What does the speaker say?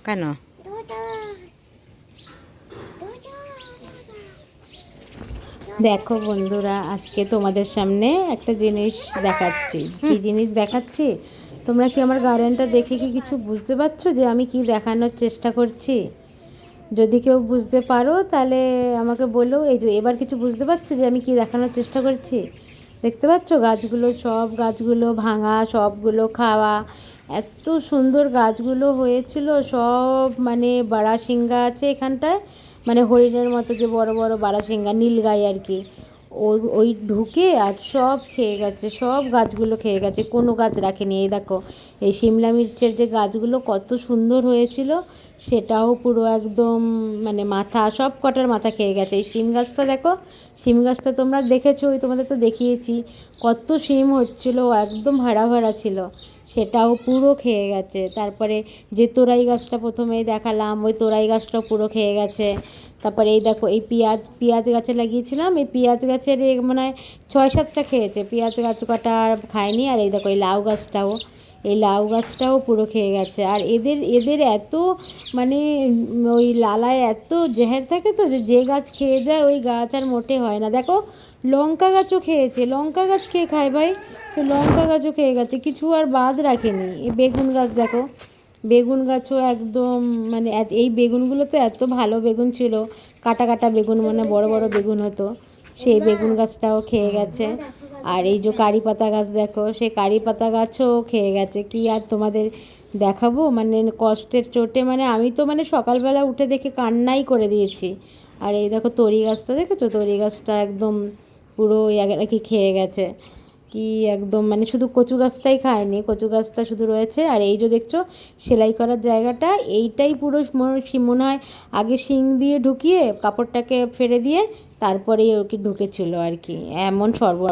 কেন? দেখো বন্ধুরা, আজকে তোমাদের সামনে একটা জিনিস দেখাচ্ছি। কি জিনিস দেখাচ্ছি তোমরা কি আমার গার্ডেনটা দেখে কি কিছু বুঝতে পারছো যে আমি কি দেখানোর চেষ্টা করছি? যদি কেউ বুঝতে পারো তাহলে আমাকে বলো। এই যে এবার কিছু বুঝতে পারছো যে আমি কি দেখানোর চেষ্টা করছি? দেখতে পাচ্ছ গাছগুলো, সব গাছগুলো ভাঙা, সবগুলো খাওয়া। এত সুন্দর গাছগুলো হয়েছিল সব, মানে বারাসিঙ্গা আছে এখানটায়, মানে হরিণের মতো যে বড় বড় বারাসিঙ্গা, নীলগাই আর কি। ওই ওই ঢুকে আর সব খেয়ে গেছে, সব গাছগুলো খেয়ে গেছে, কোনো গাছ রাখেনি। এই দেখো এই সিমলা মির্চের যে গাছগুলো কত সুন্দর হয়েছিল, সেটাও পুরো একদম মানে মাথা, সব কটার মাথা খেয়ে গেছে। এই শিম গাছটা দেখো, শিম গাছটা তোমরা দেখেছো, ওই তোমাদের তো দেখিয়েছি কত শিম হচ্ছিল, একদম হারা ভরা ছিল, সেটাও পুরো খেয়ে গেছে। তারপরে যে তোরাই গাছটা প্রথমে দেখালাম, ওই তোরাই গাছটাও পুরো খেয়ে গেছে। তারপরে এই দেখো এই পেঁয়াজ গাছে লাগিয়েছিলাম, এই পেঁয়াজ গাছের মনে হয় 6-7টা খেয়েছে, পেঁয়াজ গাছ কটা আর খায়নি। আর এই দেখো এই লাউ গাছটাও, এই লাউ গাছটাও পুরো খেয়ে গেছে। আর এদের এদের এত মানে ওই লালায় এত জেহের থাকে তো, যে গাছ খেয়ে যায় ওই গাছ আর মোটে হয় না। দেখো লঙ্কা গাছও খেয়েছে, লঙ্কা গাছ কে খায় ভাই? সে লঙ্কা গাছও খেয়ে গেছে, কিছু আর বাদ রাখেনি। এই বেগুন গাছ দেখো, বেগুন গাছও একদম মানে এই বেগুনগুলো তো এত ভালো বেগুন ছিল, কাটা কাটা বেগুন, মানে বড় বড় বেগুন হতো, সেই বেগুন গাছটাও খেয়ে গেছে। আর এই যে কারি পাতা গাছ দেখো, সেই কারি পাতা গাছও খেয়ে গেছে। কি আর তোমাদের দেখাবো, মানে কষ্টের চোটে মানে আমি তো মানে সকালবেলা উঠে দেখে কান্নাই করে দিয়েছি। আর এই দেখো তরি গাছটা দেখেছো, তরি গাছটা একদম পুরো কি খেয়ে গেছে। কি একদম মানে শুধু কচু গাছটাই খায়নি, কচু গাছটা শুধু রয়েছে। আর এই যে দেখছো সেলাই করার জায়গাটা, এইটাই পুরো মনে হয় আগে শিং দিয়ে ঢুকিয়ে কাপড়টাকে ফেলে দিয়ে তারপরেই ওকে ঢুকেছিল আর কি। এমন সর্ব